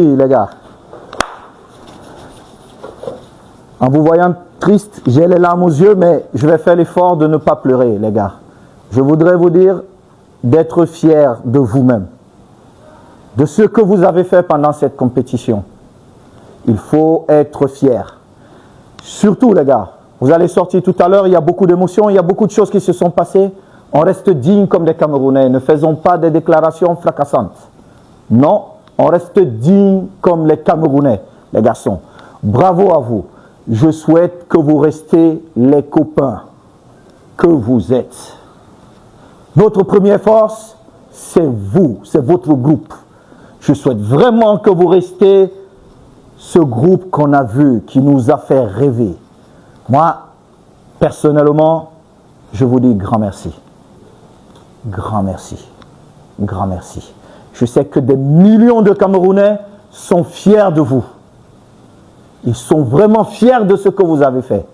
Oui, les gars. En vous voyant triste, j'ai les larmes aux yeux, mais je vais faire l'effort de ne pas pleurer, les gars. Je voudrais vous dire d'être fiers de vous-même, de ce que vous avez fait pendant cette compétition. Il faut être fier. Surtout, les gars, vous allez sortir tout à l'heure, il y a beaucoup d'émotions, il y a beaucoup de choses qui se sont passées. On reste digne comme des Camerounais, ne faisons pas des déclarations fracassantes. Non, on reste digne comme les Camerounais, les garçons. Bravo à vous. Je souhaite que vous restiez les copains que vous êtes. Notre première force, c'est vous, c'est votre groupe. Je souhaite vraiment que vous restiez ce groupe qu'on a vu, qui nous a fait rêver. Moi, personnellement, je vous dis grand merci. Grand merci. Grand merci. Je sais que des millions de Camerounais sont fiers de vous. Ils sont vraiment fiers de ce que vous avez fait.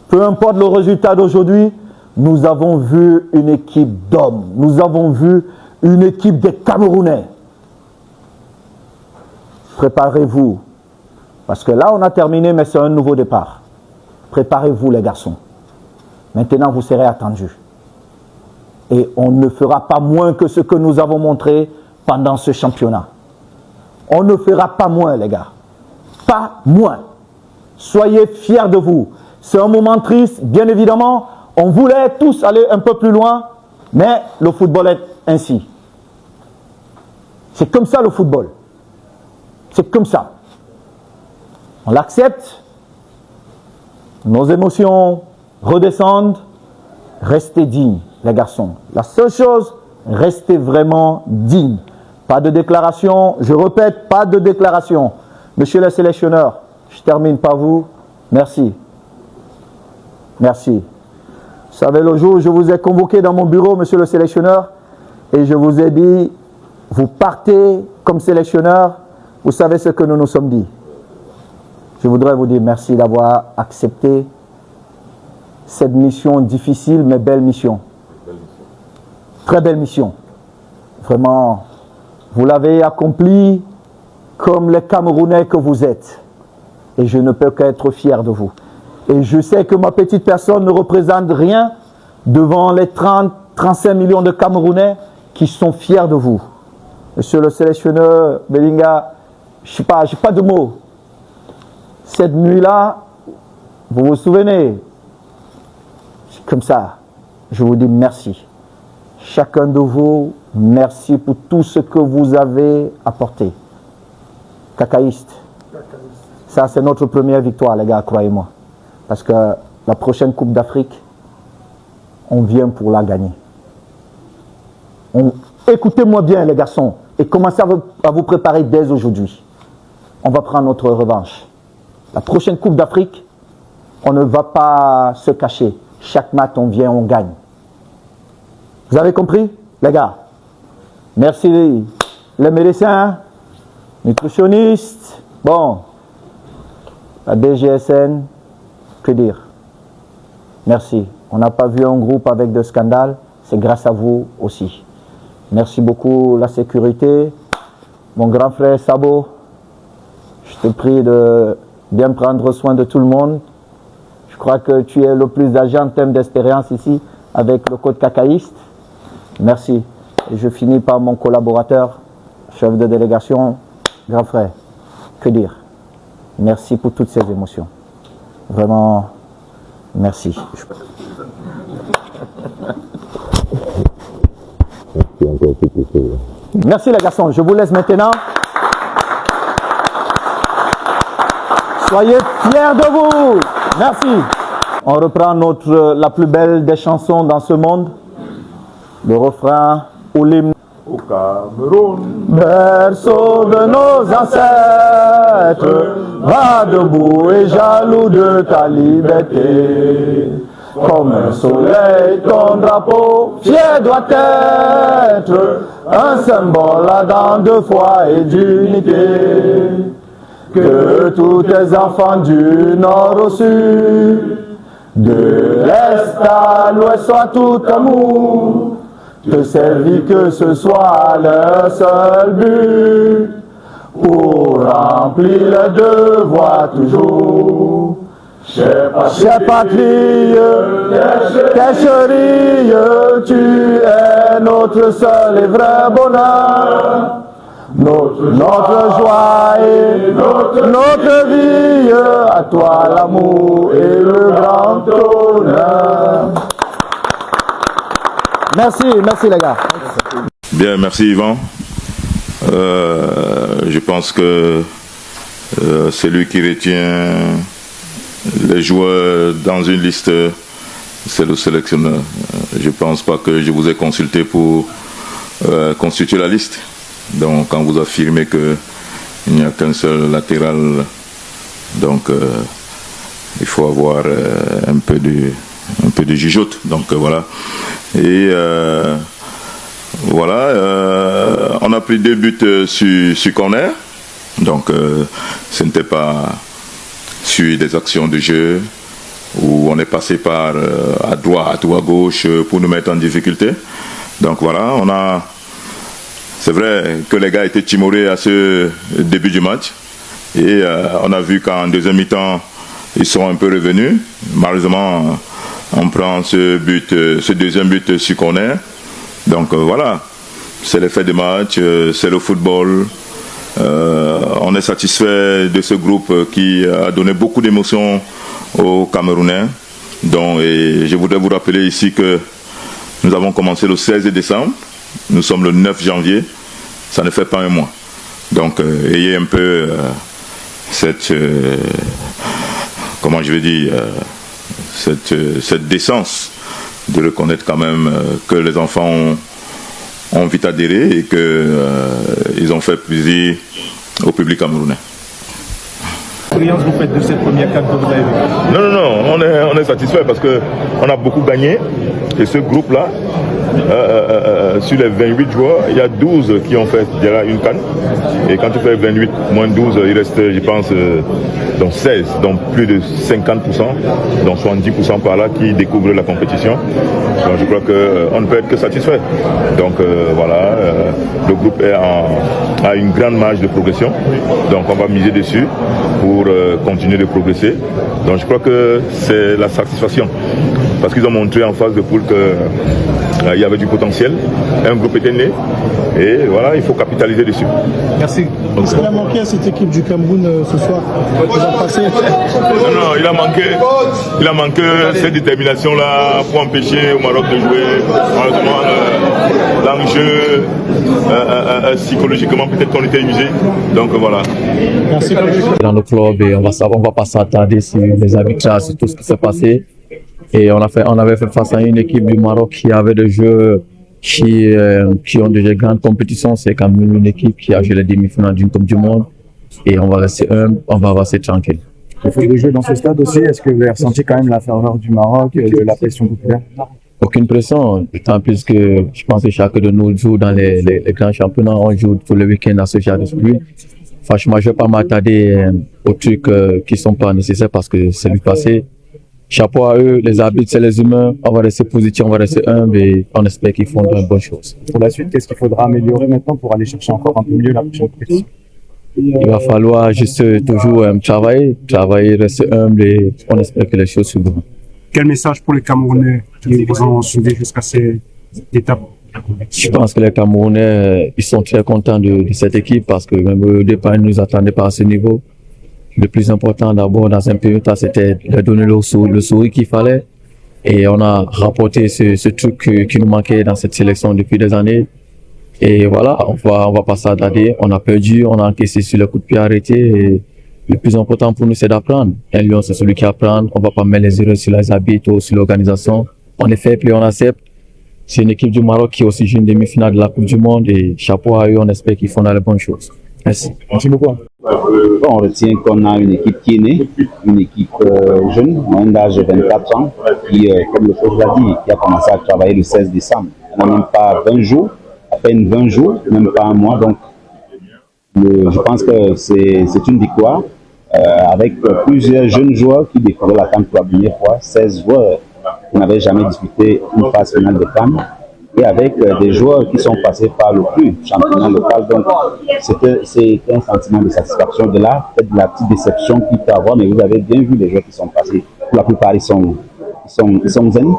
Peu importe le résultat d'aujourd'hui, nous avons vu une équipe d'hommes. Nous avons vu une équipe des Camerounais. Préparez-vous. Parce que là, on a terminé, mais c'est un nouveau départ. Préparez-vous, les garçons. Maintenant, vous serez attendus. Et on ne fera pas moins que ce que nous avons montré pendant ce championnat. On ne fera pas moins, les gars. Pas moins. Soyez fiers de vous. C'est un moment triste, bien évidemment. On voulait tous aller un peu plus loin, mais le football est ainsi. C'est comme ça le football. C'est comme ça. On l'accepte. Nos émotions redescendent. Restez dignes, les garçons. La seule chose, restez vraiment dignes. Pas de déclaration. Je répète, pas de déclaration. Monsieur le sélectionneur, je termine par vous. Merci. Merci. Vous savez, le jour où je vous ai convoqué dans mon bureau, monsieur le sélectionneur, et je vous ai dit, vous partez comme sélectionneur, vous savez ce que nous nous sommes dit. Je voudrais vous dire merci d'avoir accepté cette mission difficile, mais belle mission. Très belle mission. Vraiment, vous l'avez accomplie comme les Camerounais que vous êtes. Et je ne peux qu'être fier de vous. Et je sais que ma petite personne ne représente rien devant les 35 millions de Camerounais qui sont fiers de vous. Monsieur le sélectionneur Belinga, je n'ai pas de mots. Cette nuit-là, vous vous souvenez, comme ça, je vous dis merci. Chacun de vous, merci pour tout ce que vous avez apporté. Cacaïste. Ça, c'est notre première victoire, les gars, croyez-moi. Parce que la prochaine Coupe d'Afrique, on vient pour la gagner. Écoutez-moi bien, les garçons, et commencez à vous préparer dès aujourd'hui. On va prendre notre revanche. La prochaine Coupe d'Afrique, on ne va pas se cacher. Chaque match, on vient, on gagne. Vous avez compris, les gars? Merci les médecins, nutritionnistes, bon, la DGSN, que dire? Merci. On n'a pas vu un groupe avec de scandales, c'est grâce à vous aussi. Merci beaucoup la sécurité. Mon grand frère Sabo, je te prie de bien prendre soin de tout le monde. Je crois que tu es le plus âgé en termes d'expérience ici avec le code cacaïste. Merci. Et je finis par mon collaborateur, chef de délégation, grand frère. Que dire? Merci pour toutes ces émotions. Vraiment, merci. Merci les garçons. Je vous laisse maintenant. Soyez fiers de vous. Merci. On reprend la plus belle des chansons dans ce monde. Le refrain ou l'hymne. Au Cameroun, Berceau de nos ancêtres, va debout et jaloux de ta liberté. Comme un soleil, ton drapeau fier doit être un symbole ardent de foi et d'unité. Que tous tes enfants du nord au sud, de l'est à l'ouest soient tout amour, te servir que ce soit leur seul but. pour remplir le devoir toujours. Chère patrie, quelle chérie, tu es notre seul et vrai bonheur. Notre joie et notre vie, à toi l'amour et le grand honneur. Merci, merci les gars. Bien, merci Yvan. Je pense que c'est lui qui retient les joueurs dans une liste, c'est le sélectionneur. Je ne pense pas que je vous ai consulté pour constituer la liste. Donc quand vous affirmez qu'il n'y a qu'un seul latéral, donc il faut avoir un peu de jugeote. Donc voilà. Et voilà, on a pris 2 buts sur corner. Donc ce n'était pas sur des actions de jeu où on est passé par à droite ou à gauche pour nous mettre en difficulté. Donc voilà, c'est vrai que les gars étaient timorés à ce début du match. Et on a vu qu'en deuxième mi-temps, ils sont un peu revenus. Malheureusement, on prend ce deuxième but sur corner. Donc voilà, c'est l'effet de match, c'est le football. On est satisfait de ce groupe qui a donné beaucoup d'émotions aux Camerounais. Donc, et je voudrais vous rappeler ici que nous avons commencé le 16 décembre. Nous sommes le 9 janvier. Ça ne fait pas un mois. Donc, ayez un peu cette... comment je vais dire cette décence de reconnaître quand même que les enfants ont vite adhéré et qu'ils ont fait plaisir au public camerounais. Expérience vous faites de cette première CAN que vous avez vécue? Non, on est satisfait parce qu'on a beaucoup gagné et ce groupe-là, sur les 28 joueurs, il y a 12 qui ont fait déjà une CAN. Et quand tu fais 28 moins 12, il reste, je pense, donc 16, donc plus de 50%, donc 70% par là qui découvrent la compétition. Donc je crois qu'on ne peut être que satisfait. Donc voilà, le groupe a une grande marge de progression. Donc on va miser dessus pour continuer de progresser. Donc je crois que c'est la satisfaction. Parce qu'ils ont montré en phase de poule qu'il y avait du potentiel. Un groupe était né. Et voilà, il faut capitaliser dessus. Merci. Est-ce qu'il a manqué à cette équipe du Cameroun ce soir? Non, il a manqué cette détermination-là pour empêcher au Maroc de jouer. Malheureusement, l'enjeu, psychologiquement, peut-être qu'on était usé. Donc voilà. Merci. Dans le club, et on va pas s'attarder sur les arbitrages, sur tout ce qui s'est passé. Et on avait fait face à une équipe du Maroc qui avait des jeux qui ont déjà grandes compétitions. C'est quand même une équipe qui a joué les demi-finales d'une Coupe du Monde. Et on va rester humble, on va rester tranquille. Il faut jouer dans ce stade aussi. Est-ce que vous avez ressenti quand même la ferveur du Maroc, de la pression populaire? Aucune pression, tant plus que je pense que chacun de nous joue dans les grands championnats. On joue tous les week-ends à ce genre de sport. Franchement, je ne vais pas m'attarder aux trucs qui ne sont pas nécessaires parce que c'est du passé. Chapeau à eux, les arbitres, c'est les humains. On va rester positif, on va rester humble et on espère qu'ils font de bonnes choses. Pour la suite, qu'est-ce qu'il faudra améliorer maintenant pour aller chercher encore un peu mieux la prochaine compétition? Il va falloir juste toujours travailler, rester humble et on espère que les choses suivront. Quel message pour les Camerounais qui vous ont suivi jusqu'à cette étape? Je pense que les Camerounais, ils sont très contents de cette équipe parce que même au départ, ils ne nous attendaient pas à ce niveau. Le plus important d'abord dans un premier temps, c'était de donner le sourire qu'il fallait. Et on a rapporté ce truc qui nous manquait dans cette sélection depuis des années. Et voilà, on va pas s'attarder. On a perdu, on a encaissé sur le coup de pied arrêté. Et le plus important pour nous, c'est d'apprendre. Un lion, c'est celui qui apprend. On va pas mettre les erreurs sur les arbitres ou sur l'organisation. On est fait, puis on accepte. C'est une équipe du Maroc qui est aussi une demi-finale de la Coupe du Monde. Et chapeau à eux, on espère qu'ils font dans les bonnes choses. Merci. Merci beaucoup. On retient qu'on a une équipe qui est née, une équipe jeune, moins d'âge de 24 ans, qui, comme le coach l'a dit, qui a commencé à travailler le 16 décembre. On n'a même pas 20 jours, à peine 20 jours, même pas un mois. Donc, je pense que c'est une victoire avec plusieurs jeunes joueurs qui découvraient la CAN pour la première fois, 16 joueurs qui n'avaient jamais disputé une phase finale de CAN. et avec des joueurs qui sont passés par le plus championnat local. Donc, c'est un sentiment de satisfaction. De là, peut-être de la petite déception qu'il peut avoir, mais vous avez bien vu les joueurs qui sont passés. Pour la plupart, ils sont zen.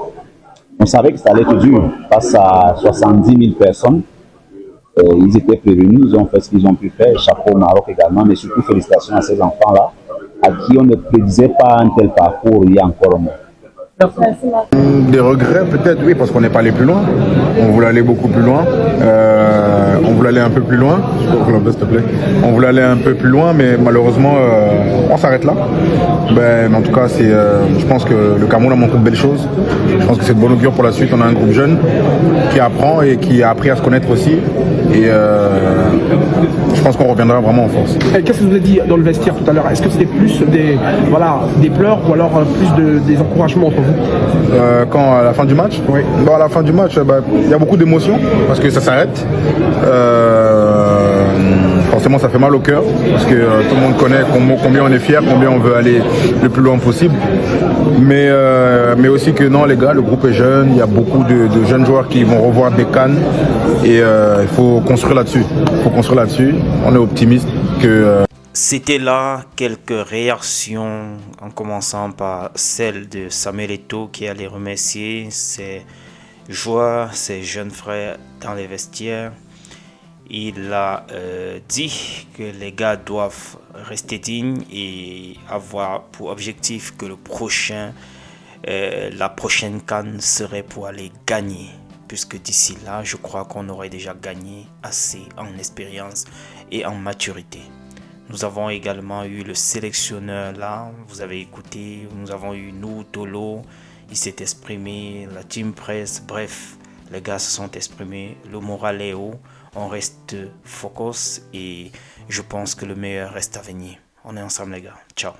On savait que ça allait être dur face à 70 000 personnes. Ils étaient prévenus, ils ont fait ce qu'ils ont pu faire. Chapeau au Maroc également, mais surtout félicitations à ces enfants-là, à qui on ne prédisait pas un tel parcours il y a encore un mois. Des regrets peut-être, oui, parce qu'on n'est pas allé plus loin. On voulait aller beaucoup plus loin. On voulait aller un peu plus loin. S'il te plaît. On voulait aller un peu plus loin, mais malheureusement, on s'arrête là. Mais en tout cas, je pense que le Cameroun a montré de belles choses. Je pense que c'est de bon augure pour la suite. On a un groupe jeune qui apprend et qui a appris à se connaître aussi. Et je pense qu'on reviendra vraiment en force. Qu'est-ce que vous avez dit dans le vestiaire tout à l'heure? Est-ce que c'était plus des pleurs ou alors plus des encouragements entre vous? Quand à la fin du match? Oui. Bon, à la fin du match, il y a beaucoup d'émotions parce que ça s'arrête. Forcément, ça fait mal au cœur parce que tout le monde connaît combien on est fier, combien on veut aller le plus loin possible. Mais aussi que non, les gars, le groupe est jeune. Il y a beaucoup de jeunes joueurs qui vont revoir des CAN et il faut construire là-dessus. On est optimiste que. C'était là quelques réactions, en commençant par celle de Samuel Eto'o qui allait remercier ses joueurs, ses jeunes frères dans les vestiaires. Il a dit que les gars doivent rester dignes et avoir pour objectif que la prochaine CAN serait pour aller gagner. Puisque d'ici là, je crois qu'on aurait déjà gagné assez en expérience et en maturité. Nous avons également eu le sélectionneur là, vous avez écouté, nous avons eu nous, Tolo, il s'est exprimé, la team press, bref, les gars se sont exprimés, le moral est haut, on reste focus et je pense que le meilleur reste à venir. On est ensemble les gars, ciao.